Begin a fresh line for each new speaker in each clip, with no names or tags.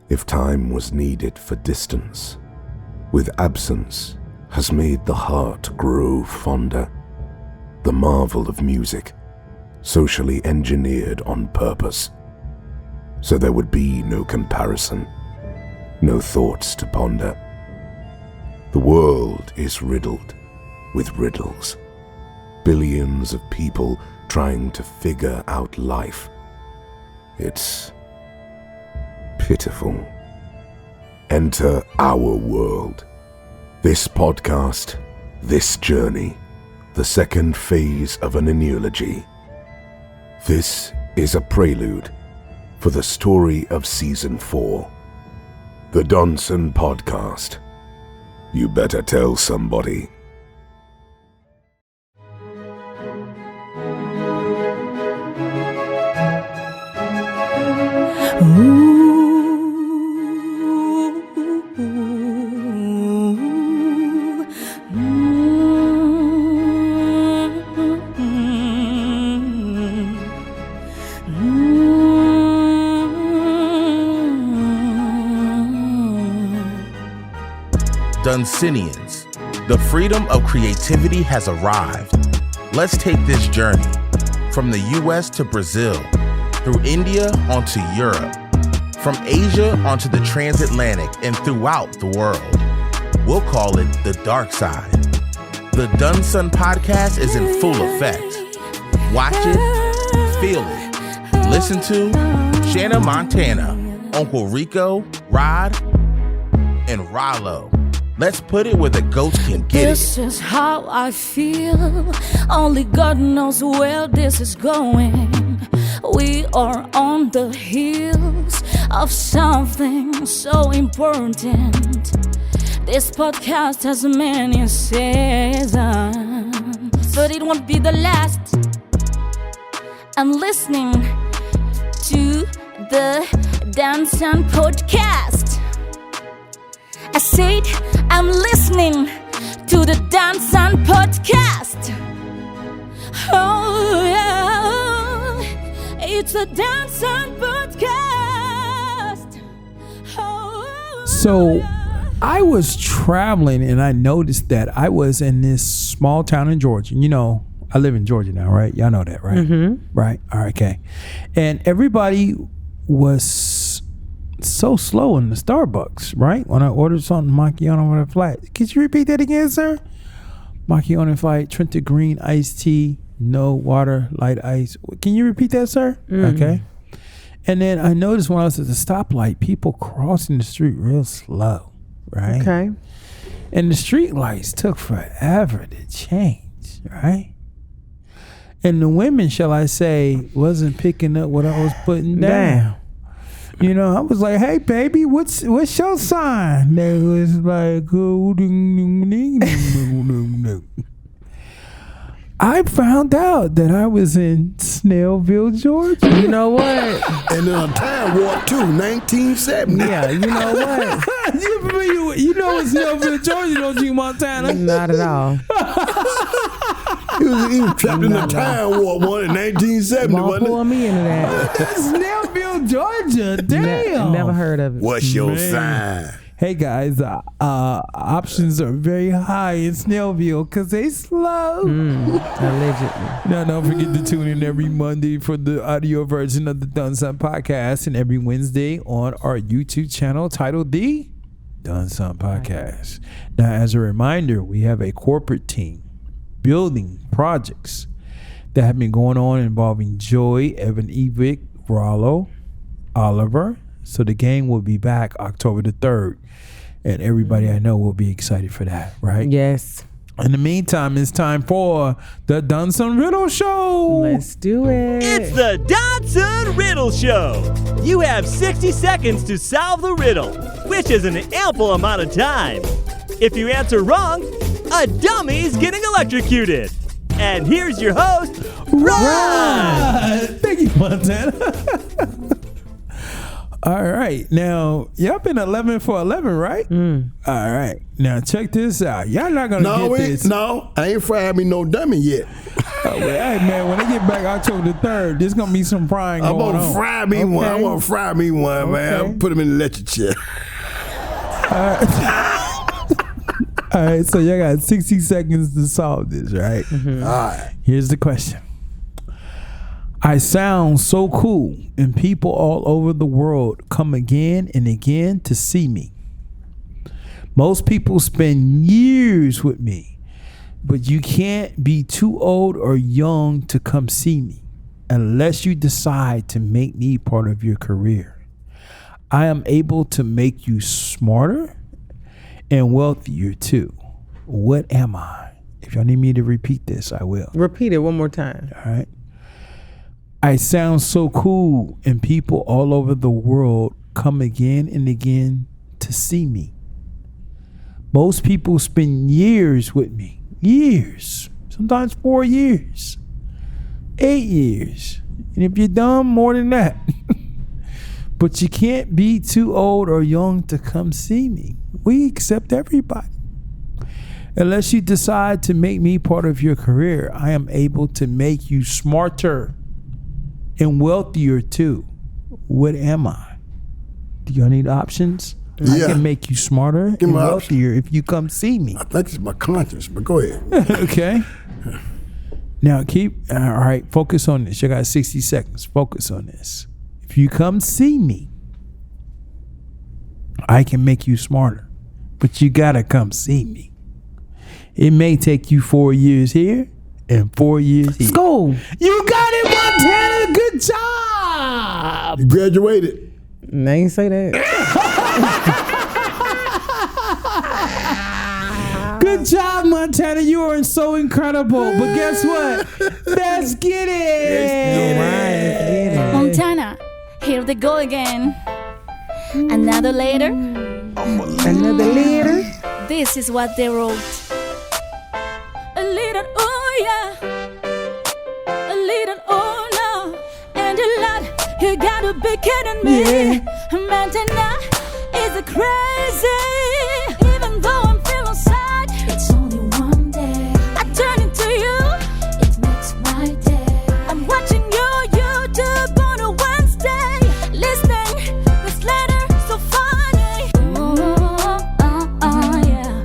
If time was needed for distance, with absence has made the heart grow fonder. The marvel of music, socially engineered on purpose, so there would be no comparison, no thoughts to ponder. The world is riddled with riddles, billions of people trying to figure out life. It's pitiful. Enter our world. This podcast, this journey, the second phase of an analogy. This is a prelude for the story of Season 4. The Doneson Podcast. You better tell somebody.
Donesonians, the freedom of creativity has arrived. Let's take this journey from the U.S. to Brazil, through India onto Europe, from Asia onto the transatlantic and throughout the world. We'll call it the dark side. The Doneson Podcast is in full effect. Watch it, feel it, listen to Shanna Montana, Uncle Rico, Rod, and Rollo. Let's put it where the goats can get
This is how I feel. Only God knows where this is going. We are on the heels of something so important. This podcast has many seasons, but it won't be the last. I'm listening to the Doneson Podcast. I said, I'm listening to the Doneson Podcast. Oh, yeah. It's the Doneson Podcast. Oh,
So
yeah.
I was traveling and I noticed that I was in this small town in Georgia. You know, I live in Georgia now, right? Y'all know that, right?
Mm-hmm.
Right. All right. Okay. And everybody was so slow in the Starbucks, right? When I ordered something macchiato with a flat. Could you repeat that again, sir? Macchiato and flat, Trenta green iced tea, no water, light ice. Can you repeat that, sir?
Mm.
Okay. And then I noticed when I was at the stoplight, people crossing the street real slow, right?
Okay.
And the street lights took forever to change, right? And the women, shall I say, wasn't picking up what I was putting down. You know, I was like, "Hey, baby, what's your sign?" They was like, "Oh, I found out that I was in Snellville, Georgia.
You know what?
And then a time warp too, 1970.
Yeah, you know what?
you know it's Snellville, Georgia, don't you, Montana?
Not at all.
He was trapped in the time warp one in 1970,
Won't
wasn't
pull
it?
me into that.
Snellville, Georgia. Damn.
Never heard of it.
What's your
Man.
sign?
Hey guys, options are very high in Snellville because they slow.
Allegedly.
Now, don't forget to tune in every Monday for the audio version of the Doneson Podcast and every Wednesday on our YouTube channel titled The Doneson Podcast. Now, as a reminder, we have a corporate team building projects that have been going on involving Joy, Evan Evick, Rollo, Oliver. So the gang will be back October the 3rd. And everybody I know will be excited for that, right?
Yes.
In the meantime, it's time for the Doneson Riddle Show.
Let's do it.
It's the Doneson Riddle Show. You have 60 seconds to solve the riddle, which is an ample amount of time. If you answer wrong, a dummy's getting electrocuted. And here's your host, Ron.
Thank you, Montana. All right. Now, y'all been 11 for 11, right? All right. Now, check this out. Y'all not going to get this.
No, I ain't fried me no dummy yet.
Hey, man, when I get back October the 3rd, there's going to be some frying
I'm
going
gonna
on.
fry me one. I'm gonna fry me one, man.
Okay.
I'll put him in the electric chair.
All right, so y'all got 60 seconds to solve this, right?
All right.
Here's the question. I sound so cool, and people all over the world come again and again to see me. Most people spend years with me, but you can't be too old or young to come see me unless you decide to make me part of your career. I am able to make you smarter and wealthier too. What am I? If y'all need me to repeat this, I will.
Repeat it one more time.
All right. I sound so cool, and people all over the world come again and again to see me. Most people spend years with me. Years. Sometimes 4 years. 8 years. And if you're dumb, more than that. But you can't be too old or young to come see me. We accept everybody. Unless you decide to make me part of your career, I am able to make you smarter and wealthier too. What am I? Do y'all need options? I
Yeah.
can make you smarter
Give
and
me
wealthier if you come see me.
I think it's my conscience, but go ahead.
Okay. Now all right, focus on this. You got 60 seconds. Focus on this. If you come see me, I can make you smarter, but you gotta come see me. It may take you 4 years here and 4 years here.
School.
You got it, Montana. Good job.
You graduated.
I ain't say that.
Good job, Montana. You are so incredible. But guess what? Let's get it.
Montana, here they go again. Another letter.
Another letter.
This is what they wrote. A little oh yeah, a little oh no, and a lot. You gotta be kidding me. Montana is a crazy. Even though I'm feeling sad, it's only one day. I turn into you. It makes my day. I'm watching your YouTube on a Wednesday, listening this letter so funny. Yeah.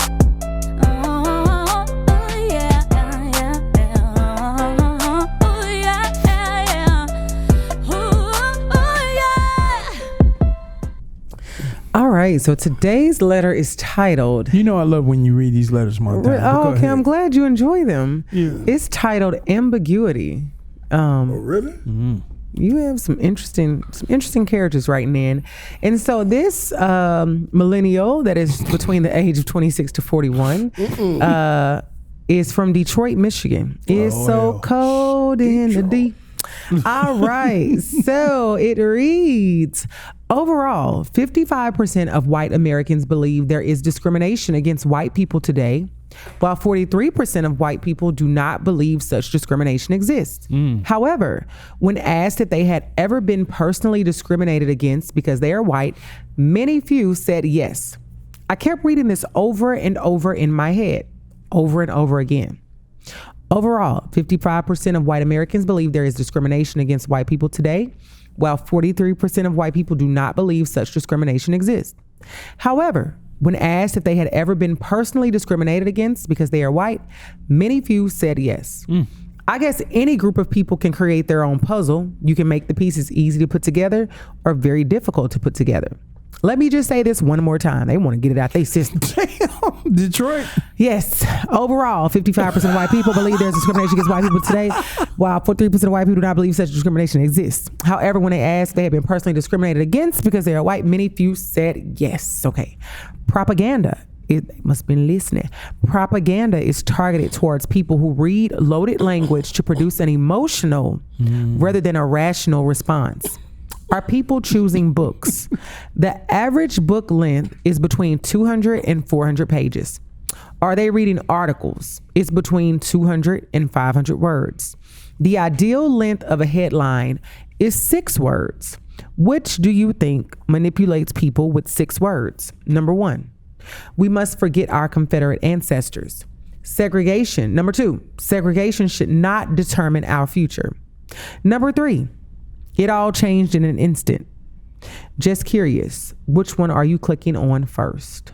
All right, so today's letter is titled.
You know I love when you read these letters, Montana.
Oh,
Go
okay.
ahead.
I'm glad you enjoy them.
Yeah.
It's titled Ambiguity.
Oh, really?
You have some interesting characters writing in. And so this millennial that is between the age of 26 to 41 is from Detroit, Michigan. It's so cold in the deep. All right. So it reads, overall, 55% of white Americans believe there is discrimination against white people today, while 43% of white people do not believe such discrimination exists. However, when asked if they had ever been personally discriminated against because they are white, many few said yes. I kept reading this over and over in my head, over and over again. Overall, 55% of white Americans believe there is discrimination against white people today, while 43% of white people do not believe such discrimination exists. However, when asked if they had ever been personally discriminated against because they are white, many few said yes. I guess any group of people can create their own puzzle. You can make the pieces easy to put together or very difficult to put together. Let me just say this one more time. They want to get it out their system.
Detroit.
Yes. Overall, 55% of white people believe there's discrimination against white people today, while 43% of white people do not believe such discrimination exists. However, when they asked if they have been personally discriminated against because they are white, many few said yes. Okay. Propaganda. They must have been listening. Propaganda is targeted towards people who read loaded language to produce an emotional rather than a rational response. Are people choosing books? The average book length is between 200 and 400 pages. Are they reading articles? It's between 200 and 500 words. The ideal length of a headline is 6 words. Which do you think manipulates people with 6 words? Number 1, we must forget our Confederate ancestors. Segregation. Number 2, segregation should not determine our future. Number 3, it all changed in an instant. Just curious, which one are you clicking on first?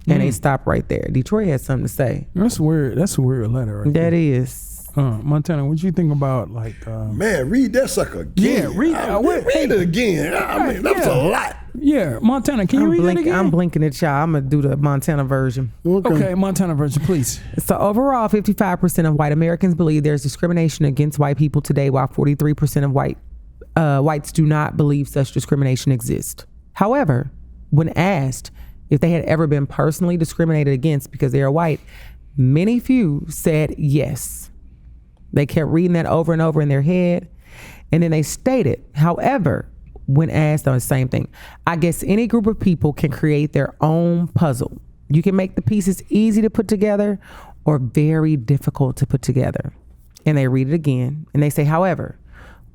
And they stop right there. Detroit has something to say.
That's weird. That's a weird letter right
That
there.
is.
Montana, what you think about
Man, read that sucker again.
Yeah, read
it again. I mean, that's a lot.
Yeah, Montana, can you read that again?
I'm blinking at y'all. I'm going to do the Montana version.
Okay, Montana version, please.
So overall, 55% of white Americans believe there's discrimination against white people today, while 43% of whites do not believe such discrimination exists. However, when asked if they had ever been personally discriminated against because they are white, many few said yes. They kept reading that over and over in their head. And then they stated, however, when asked on the same thing, I guess any group of people can create their own puzzle. You can make the pieces easy to put together or very difficult to put together. And they read it again. And they say, however,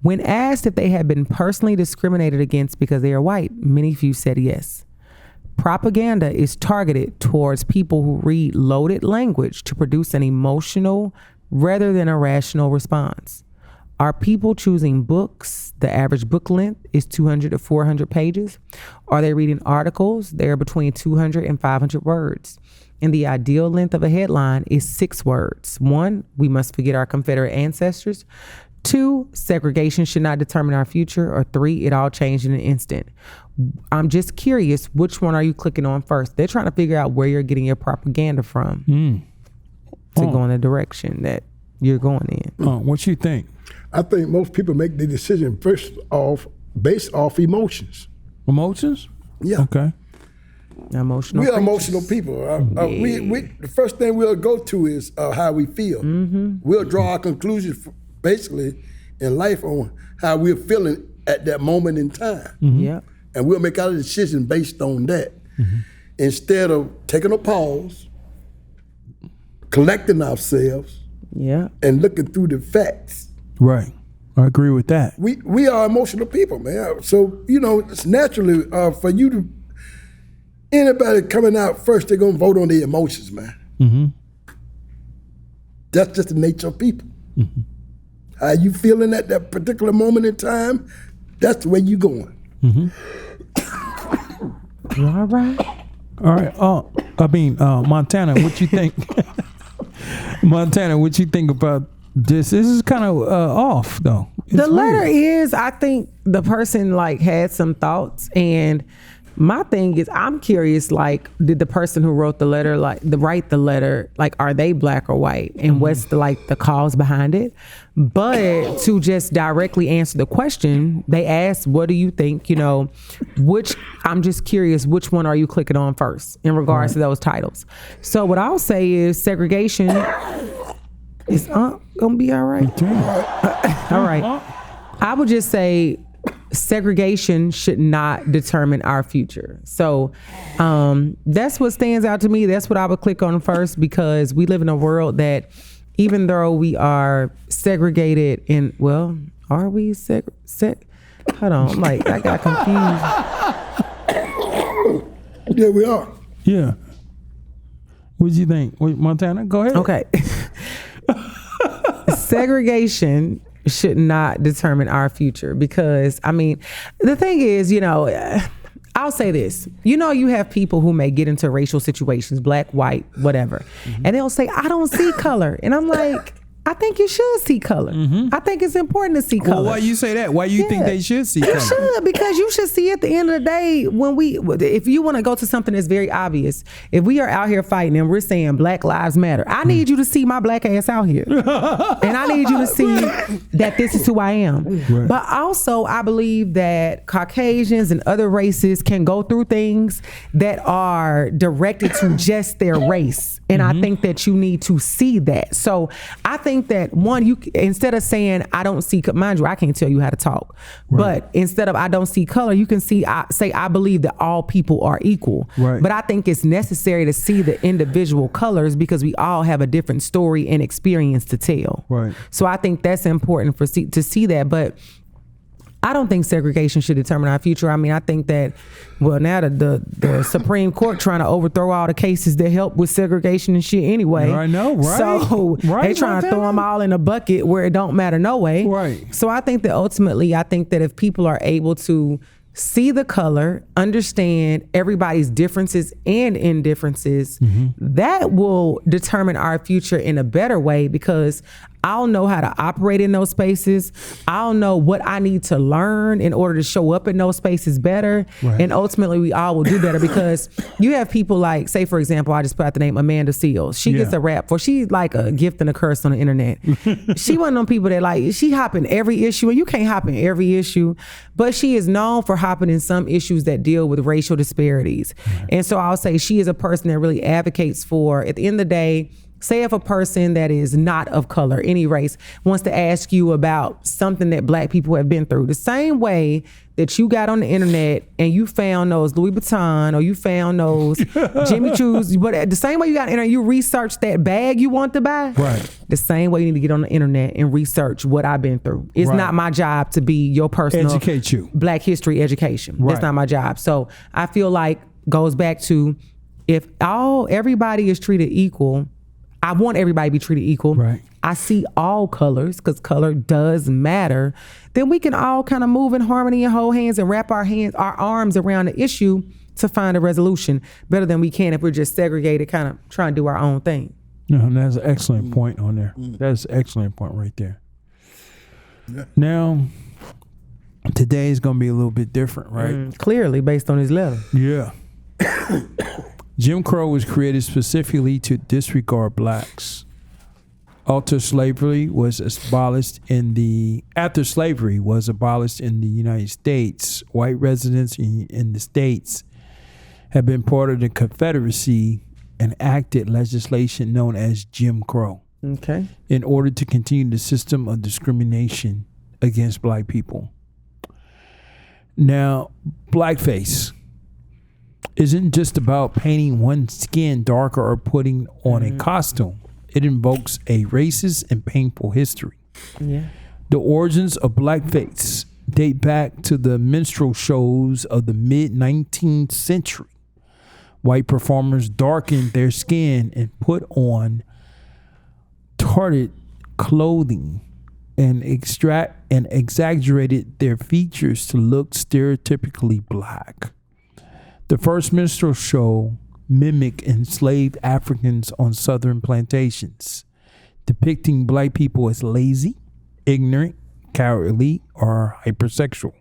when asked if they had been personally discriminated against because they are white, many few said yes. Propaganda is targeted towards people who read loaded language to produce an emotional rather than a rational response. Are people choosing books? The average book length is 200 to 400 pages. Are they reading articles? They are between 200 and 500 words. And the ideal length of a headline is 6 words. 1, we must forget our Confederate ancestors. 2, segregation should not determine our future. Or 3, it all changed in an instant. I'm just curious, which one are you clicking on first? They're trying to figure out where you're getting your propaganda from to go in the direction that you're going in.
What you think?
I think most people make the decision first off based off emotions.
Emotions?
Yeah.
Okay.
Emotional.
We are
creatures.
emotional people. We the first thing we'll go to is how we feel. We'll draw our conclusions basically in life on how we're feeling at that moment in time.
Yeah.
And we'll make our decision based on that. Instead of taking a pause, collecting ourselves, and looking through the facts.
Right. I agree with that.
We are emotional people, man. So, it's naturally for you to, anybody coming out first, they're going to vote on their emotions, man. That's just the nature of people. How you feeling at that particular moment in time, that's the way you going.
You all right?
All right. Montana, what you think? Montana, what you think about this? This is kind of off, though.
The letter is, I think the person had some thoughts, and my thing is, I'm curious, did the person who wrote the letter, write the letter, are they black or white, and what's the cause behind it? But to just directly answer the question, they asked, what do you think, I'm just curious, which one are you clicking on first in regards to those titles? So what I'll say is segregation is gonna be all right. All right. I would just say segregation should not determine our future. So that's what stands out to me. That's what I would click on first, because we live in a world that, even though we are segregated are we hold on, I got confused.
Yeah, we are.
Yeah. What do you think? Montana, go ahead.
Okay. Segregation should not determine our future, because the thing is, I'll say this, you have people who may get into racial situations, black, white, whatever, and they'll say, I don't see color. And I'm like, I think you should see color. I think it's important to see color.
Well, why you say that? Why you think they should see color?
You should, because you should see at the end of the day, if you want to go to something that's very obvious, if we are out here fighting and we're saying Black Lives Matter, I need you to see my black ass out here. And I need you to see that this is who I am. Right. But also, I believe that Caucasians and other races can go through things that are directed to just their race. And I think that you need to see that. So I think that you instead of saying I don't see, mind you, I can't tell you how to talk, but instead of I don't see color, you can say I believe that all people are equal. Right. But I think it's necessary to see the individual colors, because we all have a different story and experience to tell. Right. So I think that's important to see that. But I don't think segregation should determine our future. I mean, I think that, well, now the Supreme Court trying to overthrow all the cases that help with segregation and shit anyway.
I know, right?
So they trying to throw them all in a bucket where it don't matter no way.
Right.
So I think that ultimately, if people are able to see the color, understand everybody's differences and indifferences, that will determine our future in a better way, because I'll know how to operate in those spaces. I'll know what I need to learn in order to show up in those spaces better.
Right.
And ultimately we all will do better, because you have people like, say for example, I just put out the name Amanda Seales. She gets a rap for, she's like a gift and a curse on the internet. She one of them people that like, she hop in every issue, and you can't hop in every issue, but she is known for hopping in some issues that deal with racial disparities. And so I'll say she is a person that really advocates for, at the end of the day, say if a person that is not of color, any race, wants to ask you about something that black people have been through, the same way that you got on the internet and you found those Louis Vuitton or you found those Jimmy Choo's, but the same way you got on the internet, you researched that bag you want to buy.
Right.
The same way you need to get on the internet and research what I've been through. It's not my job to be your personal
educate you.
Black history education.
Right.
That's not my job. So I feel like goes back to, if everybody is treated equal, I want everybody to be treated equal.
Right.
I see all colors, because color does matter. Then we can all kind of move in harmony and hold hands and wrap our arms around the issue to find a resolution better than we can if we're just segregated, kind of trying to do our own thing.
No, that's an excellent point on there. That's an excellent point right there. Yeah. Now, today is going to be a little bit different, right?
Clearly, based on his letter.
Yeah. Jim Crow was created specifically to disregard blacks. After slavery was abolished in the United States, white residents in the states have been part of the Confederacy and enacted legislation known as Jim Crow.
Okay.
In order to continue the system of discrimination against black people. Now, blackface isn't just about painting one's skin darker or putting on a costume. It invokes a racist and painful history.
Yeah.
The origins of blackface date back to the minstrel shows of the mid-19th century. White performers darkened their skin and put on tarted clothing and exaggerated their features to look stereotypically black. The first minstrel show mimicked enslaved Africans on southern plantations, depicting black people as lazy, ignorant, cowardly, or hypersexual.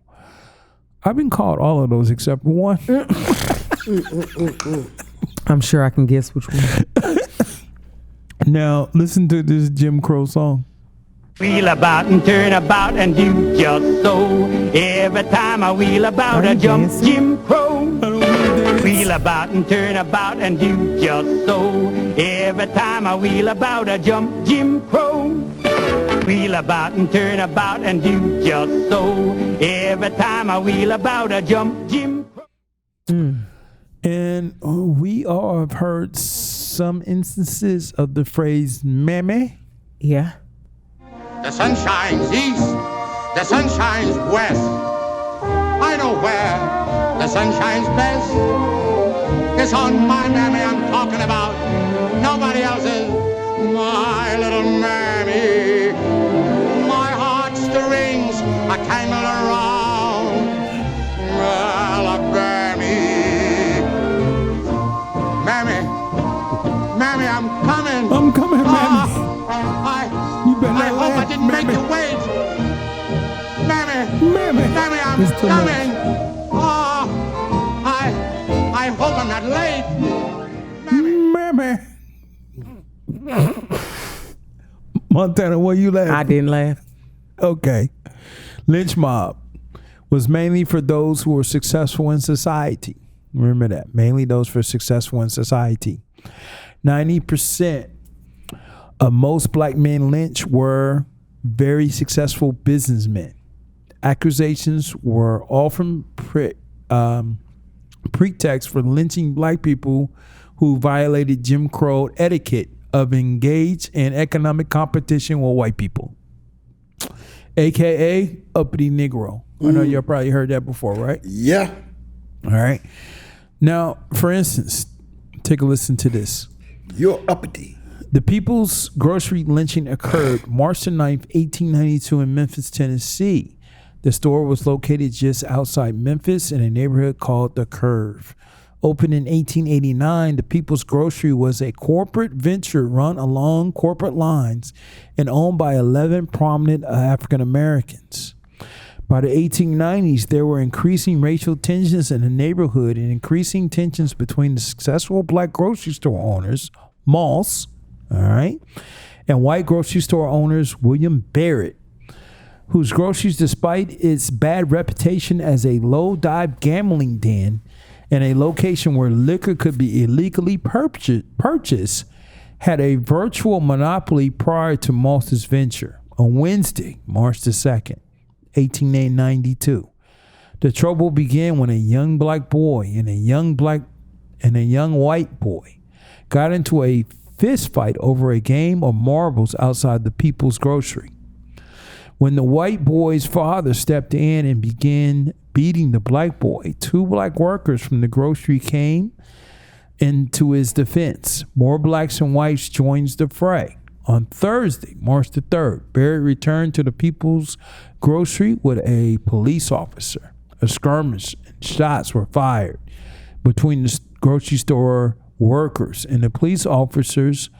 I've been called all of those except one.
I'm sure I can guess which one.
Now, listen to this Jim Crow song.
Wheel about and turn about and do just so. Every time I wheel about, I jump Jim Crow. Wheel about and turn about and do just so. Every time I wheel about, I jump Jim Crow. Wheel about and turn about and do just so. Every time I wheel about, I jump Jim Crow.
And we all have heard some instances of the phrase "meme."
Yeah.
The sun shines east, the sun shines west. I know where the sun shines best. It's on my mammy I'm talking about, nobody else's. My little mammy, my heartstrings are tangled around Alabama. Mammy, I'm coming.
I'm coming, mammy.
I hope I didn't make you wait. Mammy, I'm coming. Oh, I hope I'm not late.
Mammy. Montana, what you laughing?
I didn't laugh.
Okay. Lynch mob was mainly for those who were successful in society. Remember that. Mainly those who were successful in society. 90% of most black men lynched were very successful businessmen. Accusations were often pretext for lynching black people who violated Jim Crow etiquette of engage in economic competition with white people, aka uppity Negro. I know you probably heard that before, right?
Yeah.
All right. Now, for instance, take a listen to this.
You're uppity.
The People's Grocery lynching occurred March the 9th, 1892 in Memphis, Tennessee. The store was located just outside Memphis in a neighborhood called The Curve. Opened in 1889, the People's Grocery was a corporate venture run along corporate lines and owned by 11 prominent African Americans. By the 1890s, there were increasing racial tensions in the neighborhood and increasing tensions between the successful black grocery store owners, Moss, all right, and white grocery store owners, William Barrett, whose groceries, despite its bad reputation as a low-dive gambling den and a location where liquor could be illegally purchased, had a virtual monopoly prior to Moss's venture. On Wednesday, March the 2nd, 1892, the trouble began when a young black boy and a young white boy got into a fist fight over a game of marbles outside the People's Grocery. When the white boy's father stepped in and began beating the black boy, two black workers from the grocery came into his defense. More blacks and whites joined the fray. On Thursday, March the 3rd, Barrett returned to the People's Grocery with a police officer. A skirmish and shots were fired between the grocery store workers and the police officers,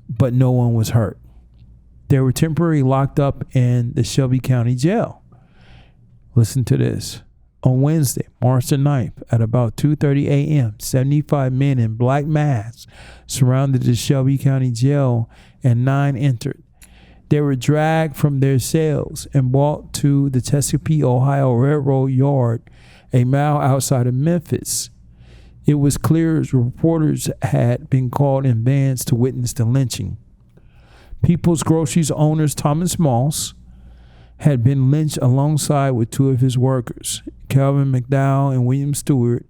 but no one was hurt. They were temporarily locked up in the Shelby County Jail. Listen to this. On Wednesday, March the 9th, at about 2:30 a.m., 75 men in black masks surrounded the Shelby County Jail and 9 entered. They were dragged from their cells and brought to the Chesapeake, Ohio Railroad Yard, a mile outside of Memphis. It was clear as reporters had been called in bands to witness the lynching. People's Groceries owners Thomas Moss had been lynched alongside with two of his workers, Calvin McDowell and William Stewart,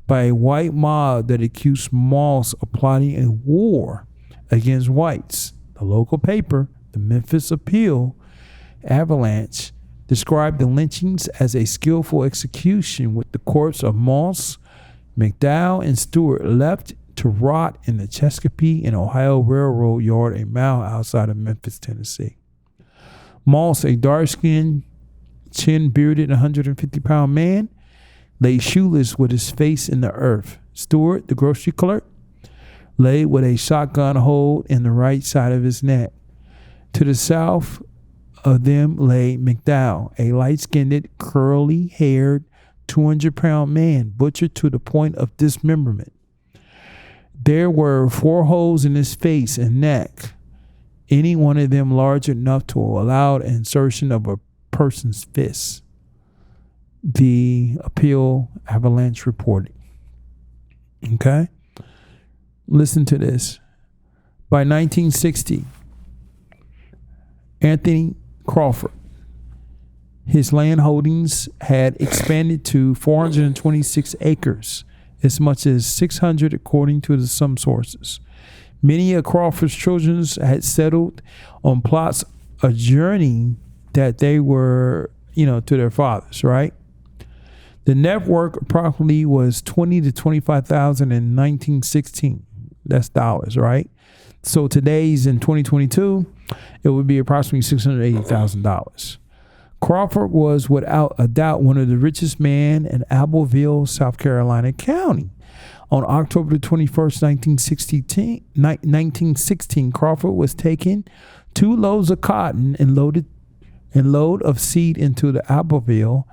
by a white mob that accused Moss of plotting a war against whites. The local paper, the Memphis Appeal Avalanche, described the lynchings as a skillful execution, with the corpse of Moss, McDowell, and Stewart left to rot in the Chesapeake and Ohio Railroad Yard a mile outside of Memphis, Tennessee. Moss, a dark-skinned, chin-bearded, 150-pound man, lay shoeless with his face in the earth. Stewart, the grocery clerk, lay with a shotgun hold in the right side of his neck. To the south of them lay McDowell, a light-skinned, curly-haired, 200-pound man, butchered to the point of dismemberment. There were 4 holes in his face and neck, any one of them large enough to allow the insertion of a person's fist. The Appeal Avalanche reported. Okay? Listen to this. By 1960, Anthony Crawford, his land holdings had expanded to 426 acres, as much as 600 according to some sources. Many of Crawford's children had settled on plots adjoining that they were, to their fathers, right? The net worth approximately was $20,000 to $25,000 in 1916. That's dollars, right? So today's in 2022, it would be approximately $680,000. Crawford was without a doubt one of the richest men in Abbeville, South Carolina County. On October the 21st, 1916, Crawford was taking 2 loads of cotton and load of seed into the Abbeville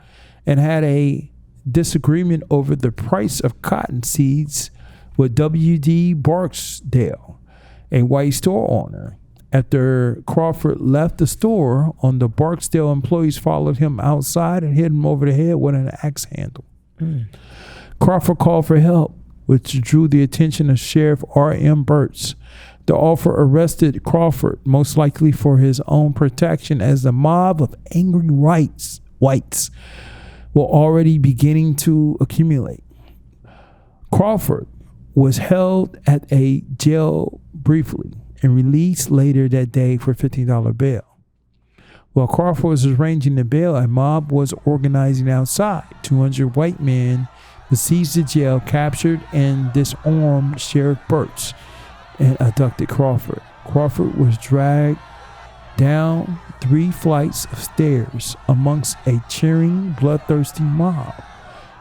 and had a disagreement over the price of cotton seeds with W.D. Barksdale, a white store owner. After Crawford left the store, the Barksdale employees followed him outside and hit him over the head with an axe handle. Crawford called for help, which drew the attention of Sheriff R.M. Burtz. The officer arrested Crawford, most likely for his own protection, as the mob of angry whites were already beginning to accumulate. Crawford was held at a jail briefly and released later that day for $15 bail. While Crawford was arranging the bail, a mob was organizing outside. 200 white men besieged the jail, captured and disarmed Sheriff Burtz, and abducted Crawford. Crawford was dragged down 3 flights of stairs amongst a cheering, bloodthirsty mob,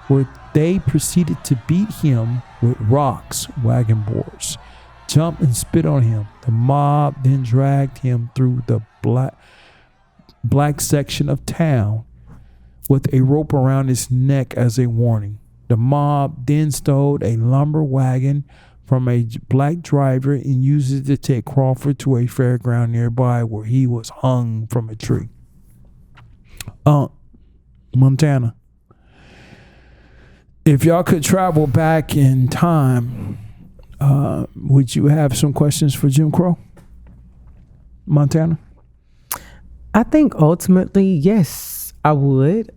where they proceeded to beat him with rocks, wagon boards, jump and spit on him. The mob then dragged him through the black section of town with a rope around his neck as a warning. The mob then stole a lumber wagon from a black driver and used it to take Crawford to a fairground nearby, where he was hung from a tree. Montana. If y'all could travel back in time, would you have some questions for Jim Crow? Montana?
I think ultimately, yes, I would.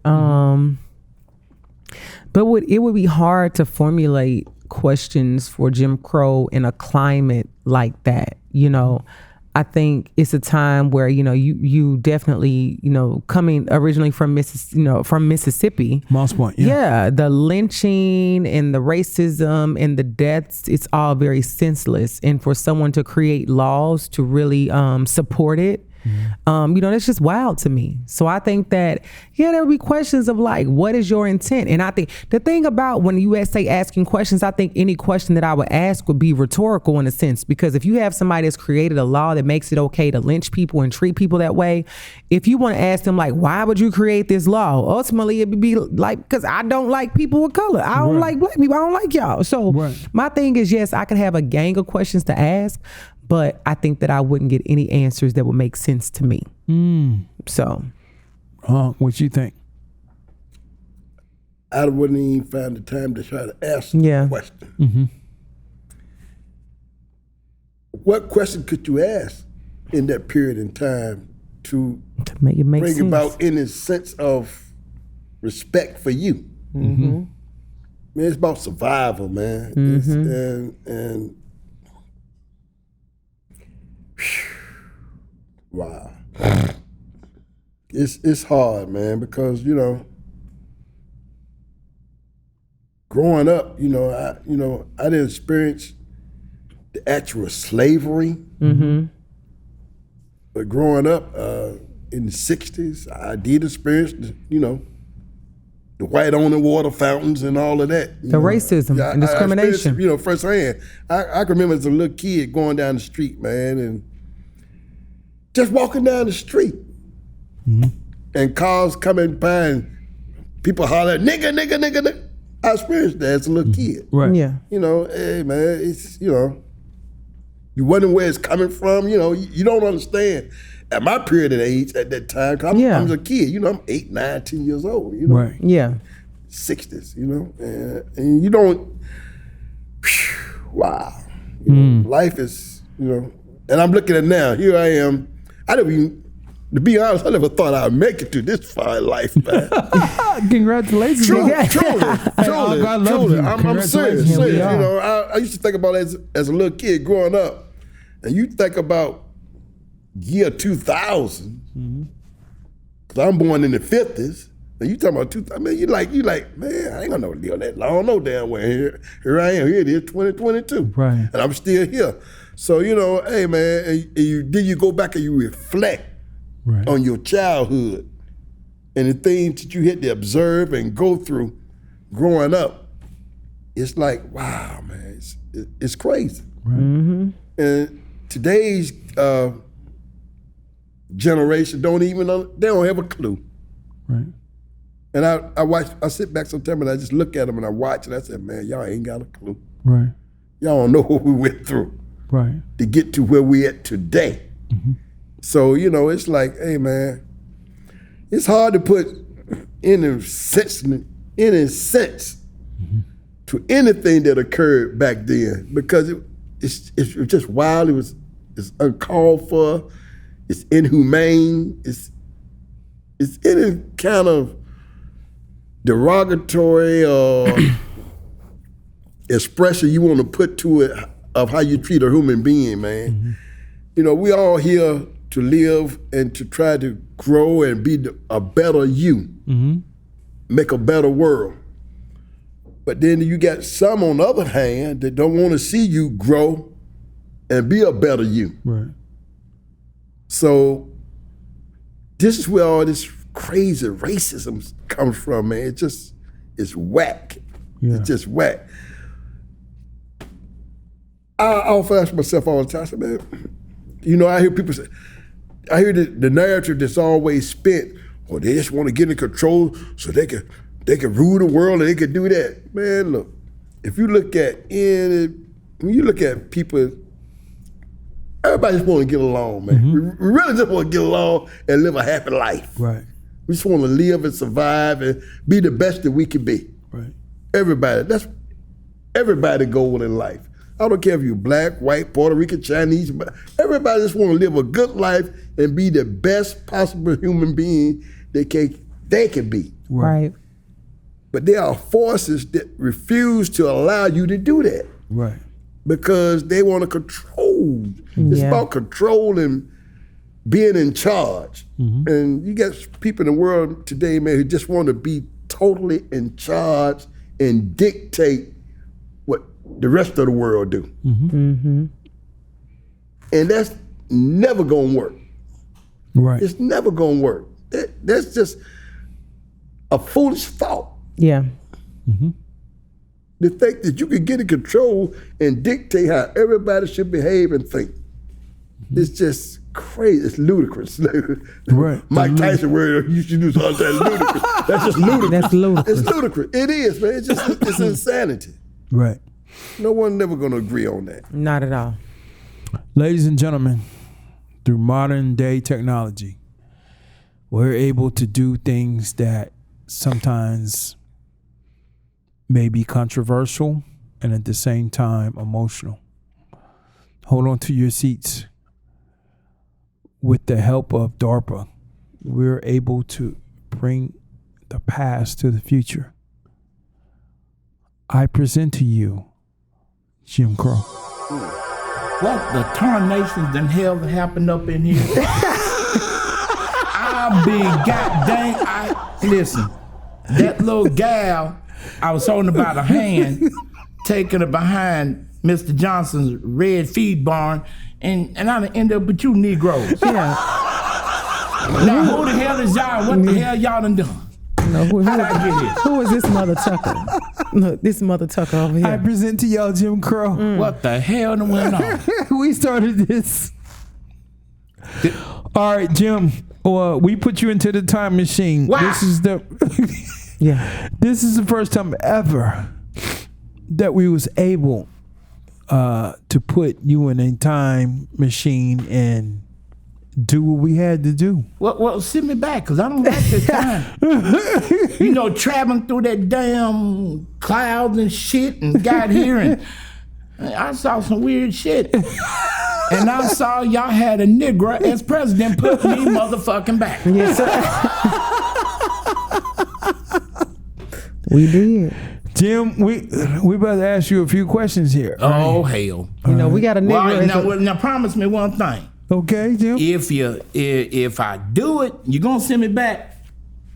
But it would be hard to formulate questions for Jim Crow in a climate like that. You know, I think it's a time where, you know, you definitely, you know, coming originally from Mississippi.
Moss Point,
yeah. The lynching and the racism and the deaths, it's all very senseless. And for someone to create laws to really support it, you know, that's just wild to me. So I think that, yeah, there will be questions of like, what is your intent? And I think the thing about when you say asking questions, I think any question that I would ask would be rhetorical in a sense, because if you have somebody that's created a law that makes it okay to lynch people and treat people that way, if you want to ask them like, why would you create this law? Ultimately, it would be like, because I don't like people of color. I don't like black people. I don't like y'all. So my thing is, yes, I could have a gang of questions to ask, but I think that I wouldn't get any answers that would make sense to me. So.
What you think?
I wouldn't even find the time to try to ask a question. What question could you ask in that period in time to
make it make
bring
sense?
About any sense of respect for you? Man, it's about survival, man. And wow, it's hard, man, because you know, growing up, I didn't experience the actual slavery, but growing up in the '60s, I did experience the white on the water fountains and all of that.
The racism and discrimination.
I firsthand. I can remember as a little kid going down the street, man, and just walking down the street, and cars coming by and people holler, nigga, nigga, nigga, nigga. I experienced that as a little kid.
Right.
Yeah.
Hey, man, it's, you wonder where it's coming from. You don't understand. At my period of age at that time, 'cause I was a kid, I'm 8, 9, 10 years old,
Right.
Yeah.
60s, and you don't, wow. Life is, and I'm looking at now, here I am. To be honest, I never thought I'd make it to this far in life, man.
Congratulations.
Truly.
God love you.
I'm serious.
Here we
I used to think about it as a little kid growing up, and you think about year 2000, because I'm born in the 50s, and you talking about 2000, man, you like, man, I ain't gonna live that long, no damn way. Here I am, here it is, 2022.
Right.
And I'm still here. So, hey, man, and then you go back and you reflect on your childhood and the things that you had to observe and go through growing up. It's like, wow, man, it's crazy.
Right.
And today's generation they don't have a clue.
Right.
And I sit back sometimes and I just look at them and I watch and I said, man, y'all ain't got a clue.
Right.
Y'all don't know what we went through.
Right.
To get to where we at today. So, it's like, hey, man, it's hard to put any sense to anything that occurred back then, because it's just wild. It's uncalled for. It's inhumane. It's any kind of derogatory or expression you want to put to it of how you treat a human being, man. We all here to live and to try to grow and be a better you, make a better world. But then you got some, on the other hand, that don't want to see you grow and be a better you.
Right.
So this is where all this crazy racism comes from, man. It's whack.
Yeah.
It's just whack. I often ask myself all the time, I say, man, I hear people say, I hear the narrative that's always spent, or they just want to get in control so they can rule the world and they can do that. Man, look, if you look at when you look at people, everybody just want to get along, man. We really just want to get along and live a happy life.
Right.
We just want to live and survive and be the best that we can be.
Right.
Everybody, that's everybody's goal in life. I don't care if you're black, white, Puerto Rican, Chinese, but everybody just want to live a good life and be the best possible human being they can be.
Right.
But there are forces that refuse to allow you to do that.
Right.
Because they want to control. It's about control and being in charge. And you got people in the world today, man, who just want to be totally in charge and dictate what the rest of the world do. And that's never gonna work.
Right.
It's never gonna work. That's just a foolish thought.
Yeah.
To think that you can get in control and dictate how everybody should behave and think. It's just crazy. It's ludicrous.
Right.
Mike Tyson word you should do something that's ludicrous. That's just ludicrous.
That's ludicrous.
It's ludicrous. It is, man. It's insanity.
Right.
No one never gonna agree on that.
Not at all.
Ladies and gentlemen, through modern day technology, we're able to do things that sometimes may be controversial and at the same time emotional. Hold on to your seats. With the help of DARPA, we're able to bring the past to the future. I present to you Jim Crow.
What the tarnations in hell that happened up in here? I'll be goddamn. Listen, that little gal I was holding about her hand, taking her behind Mr. Johnson's red feed barn, and I done end up with you Negroes.
Yeah.
Now who the hell is y'all? What the hell y'all done done?
No, who is this Mother Tucker? Look, this Mother Tucker over here.
I present to y'all Jim Crow.
What the hell done went on?
We started this. All right, Jim. We put you into the time machine.
Wow.
This is the This is the first time ever that we was able to put you in a time machine and do what we had to do.
Well, send me back, because I don't like this time. Traveling through that damn clouds and shit and got here and I saw some weird shit. And I saw y'all had a Negro as president, put me motherfucking back.
Yes, sir. We did.
Jim, we about to ask you a few questions here.
Oh, hell.
We got a Negro.
Now promise me one thing.
Okay, Jim.
If I do it, you gonna send me back?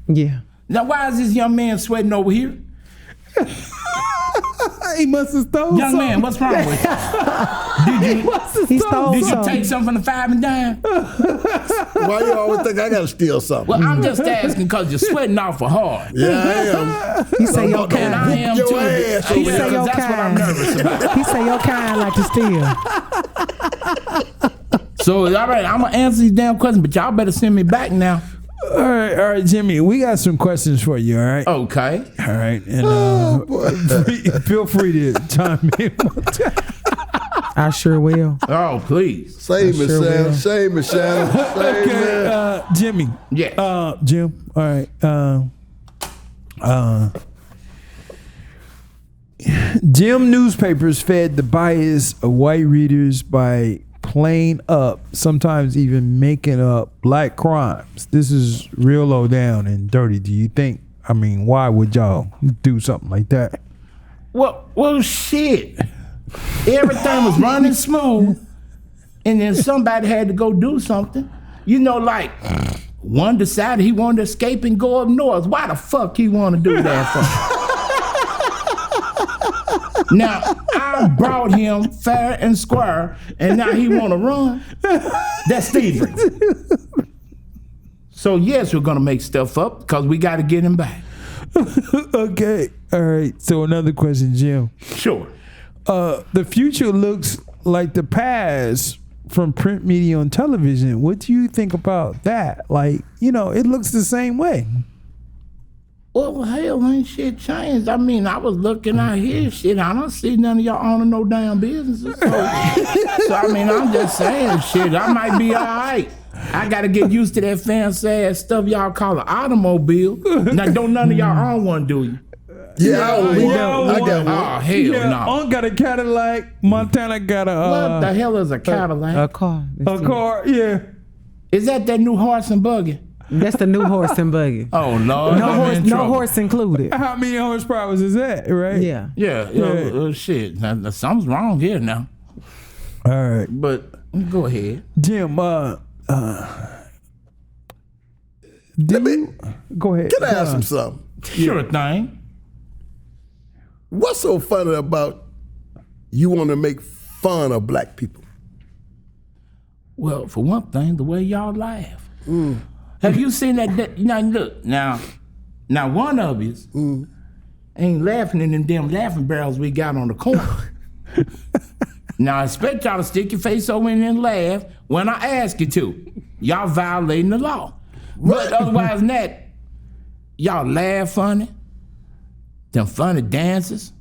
Yeah.
Now why is this young man sweating over here?
He must have stole
Young man, what's wrong with you? Did you take something from the 5 and dime?
Why you always think I gotta steal something?
Well, I'm just asking because you're sweating awful hard.
Yeah, I am.
He say your kind.
And I am
Your
too.
ass over
He say
there.
your
That's what I'm
kind.
nervous about.
He say your kind like to steal.
So, all right, I'm going to answer these damn questions, but y'all better send me back now.
All right, Jimmy. We got some questions for you. All right.
Okay.
All right, and feel free to chime in.
I sure will.
Oh, please.
Same as
sure
Shannon.
will.
Same as Shannon. Same
Okay,
man.
Jimmy.
Yes.
Jim. All right. Jim newspapers fed the bias of white readers by playing up, sometimes even making up black crimes. This is real low down and dirty. Do you think? I mean, why would y'all do something like that?
Well, shit. Everything was running smooth, and then somebody had to go do something, You know, like, one decided he wanted to escape and go up north. Why the fuck he want to do that for? Now, I brought him fair and square, and now he want to run? That's thievery. So, yes, we're going to make stuff up because we got to get him back.
Okay. All right. So another question, Jim.
Sure.
The future looks like the past from print media on television. What do you think about that? Like, you know, it looks the same way.
Well, hell, ain't shit changed. I mean, I was looking out here, shit. I don't see none of y'all owning no damn businesses. So I mean, I'm just saying, shit, I might be all right. I got to get used to that fancy ass stuff y'all call an automobile. Now, don't none of y'all own one, do you?
Yeah, I got one.
Oh, hell no.
I got a Cadillac. Montana got a...
what the hell is a Cadillac?
A car.
A car, yeah.
Is that new horse and buggy?
That's the new horse and buggy.
Oh, Lord.
No horse included.
How many horsepower is that, right?
Yeah.
Yeah. Shit. Now, something's wrong here now.
All right.
But go ahead.
Jim, go ahead.
Can I ask him something?
Sure thing.
What's so funny about you want to make fun of black people?
Well, for one thing, the way y'all laugh. Have you seen that? Now, look, now one of yous ain't laughing in them damn laughing barrels we got on the corner. Now, I expect y'all to stick your face over in there and laugh when I ask you to. Y'all violating the law. But otherwise than that, y'all laugh funny, them funny dances,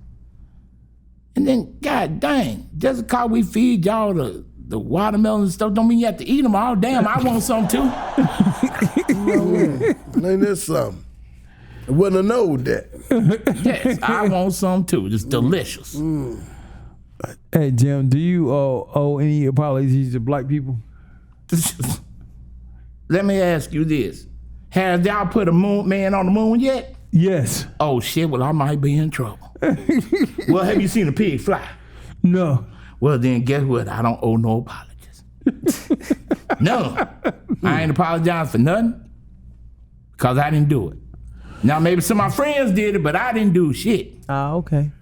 and then, god dang, just because we feed y'all the watermelon and stuff don't mean you have to eat them all. Damn, I want some too.
Ain't that something? I wouldn't have known that.
Yes, I want some too. It's delicious.
Hey, Jim, do you owe any apologies to black people?
Let me ask you this. Has y'all put a man on the moon yet?
Yes.
Oh, shit, well, I might be in trouble. Well, have you seen a pig fly?
No.
Well, then guess what? I don't owe no apologies. No. I ain't apologizing for nothing because I didn't do it. Now, maybe some of my friends did it, but I didn't do shit.
Oh, okay.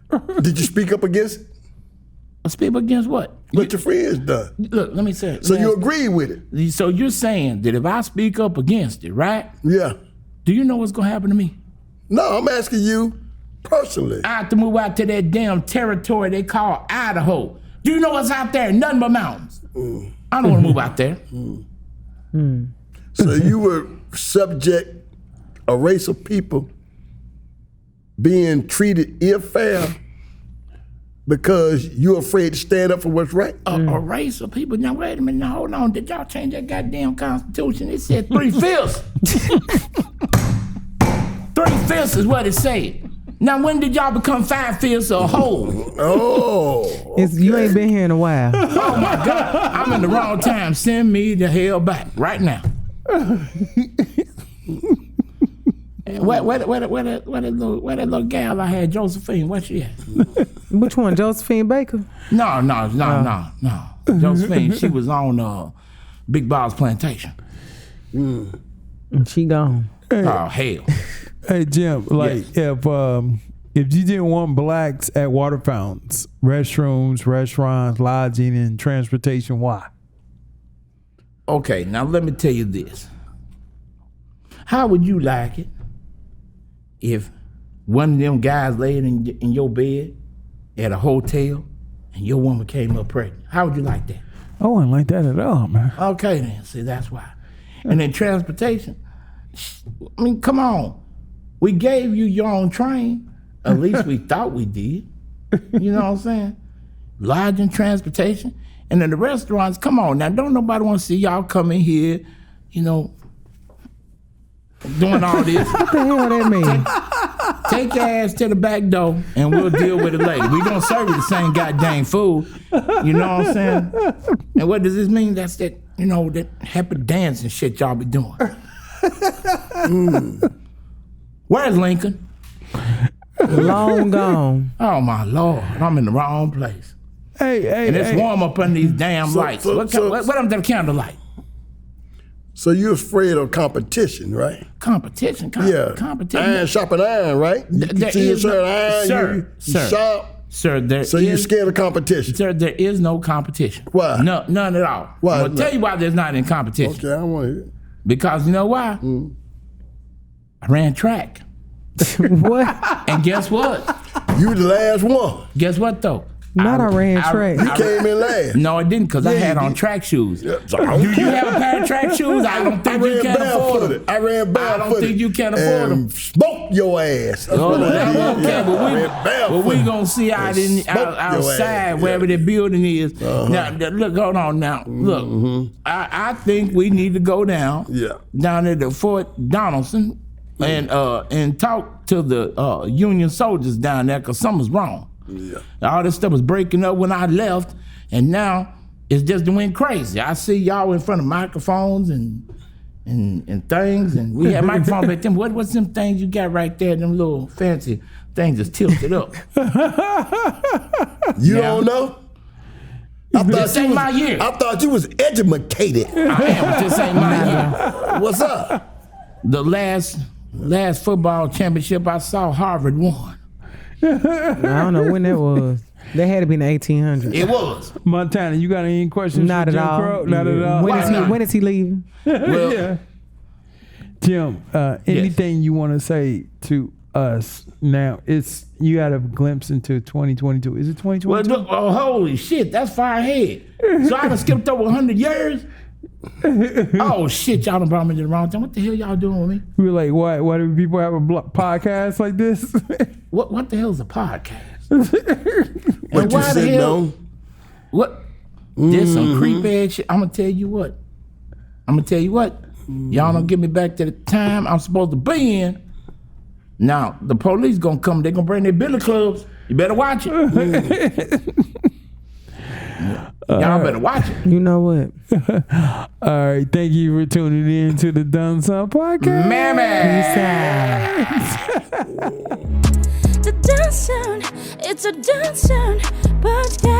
Did you speak up against it?
Speak against what?
What your friends done?
Look, let me say it.
So you agree with it?
So you're saying that if I speak up against it, right?
Yeah.
Do you know what's going to happen to me?
No, I'm asking you personally.
I have to move out to that damn territory they call Idaho. Do you know what's out there? Nothing but mountains. I don't want to move out there.
So you would subject a race of people being treated ill-fair because you're afraid to stand up for what's right?
A race of people. Now, wait a minute. Now, hold on. Did y'all change that goddamn Constitution? It said 3/5. 3/5 is what it said. Now, when did y'all become 5/5 or a whole?
Oh.
You ain't been here in a while.
Oh, my God. I'm in the wrong time. Send me the hell back right now. Where that little gal I had, Josephine, where she at?
Which one, Josephine Baker?
No. Josephine, she was on Big Bob's plantation.
And she gone.
Oh, hell.
Hey, Jim, like if you didn't want blacks at water fountains, restrooms, restaurants, lodging, and transportation, why?
Okay, now let me tell you this. How would you like it if one of them guys laid in your bed at a hotel and your woman came up pregnant? How would you like that?
I wouldn't like that at all, man.
Okay then, see, that's why. And then transportation, I mean, come on. We gave you your own train. At least we thought we did. You know what I'm saying? Lodging, transportation. And then the restaurants, come on. Now, don't nobody want to see y'all come in here, you know, doing all this.
What the hell that mean?
Take your ass to the back door and we'll deal with it later. We gonna serve you the same goddamn food. You know what I'm saying? And what does this mean? That's that, you know, that happy dance and shit y'all be doing. Where's Lincoln?
Long gone.
Oh my Lord, I'm in the wrong place.
Hey,
and it's warm up under these damn lights. What them candlelight?
So you're afraid of competition, right?
Competition.
Yeah.
Competition.
Iron sharpen iron, right? You
There
see
is
certain
no-
iron,
sir,
you
sir.
sharp.
Sir,
So you're scared of competition?
Sir, there is no competition.
Why?
No, none at all.
Why
I'm going to
not?
tell you why there's not any competition.
Okay, I want to hear.
Because you know why? I ran track.
What?
And guess what?
You the last one.
Guess what, though?
Not I ran track.
You came in last.
No, I didn't, because I
Yeah,
had
you
on
did.
track shoes.
Yeah, so
Do you have a pair of track shoes? I don't think you can afford them.
I ran barefooted.
I don't think you can afford them.
Smoke your ass. That's
Oh,
what I
that's
did.
okay,
I ran
but we
barefooted.
gonna see outside wherever the building is. Now, look, hold on. Now, look, I think we need to go down at the Fort Doneson and talk to the Union soldiers down there, because something's wrong. Yeah. All this stuff was breaking up when I left, and now it's just went crazy. I see y'all in front of microphones and things, and we had microphones back then. What's them things you got right there? Them little fancy things that's tilted up.
You don't know?
This ain't my year.
I thought you was educated.
I am, but this ain't my year.
What's up?
The last football championship I saw, Harvard won.
I don't know when that was. That had to be in the 1800s.
It was.
Montana, you got any questions?
Not
for
at
Jim
all.
Crow? Not at all.
When is he leaving?
Well,
Yeah. Jim, anything you want to say to us now? You had a glimpse into 2022. Is it 2022?
Well, look, oh, holy shit, that's far ahead. So I done skipped over 100 years? Oh, shit, y'all done brought me to the wrong time. What the hell y'all doing with me?
We were like, why do people have a podcast like this?
What the hell is a podcast?
What
And
you
why the
sitting
hell-
on?
What? There's some creep ass shit. I'm gonna tell you what. Y'all don't get me back to the time I'm supposed to be in. Now, the police gonna come. They gonna bring their billy clubs. You better watch it. Y'all better watch it.
You know what?
All right, thank you for tuning in to the Doneson Podcast.
Peace out.
The Doneson, it's a Doneson podcast.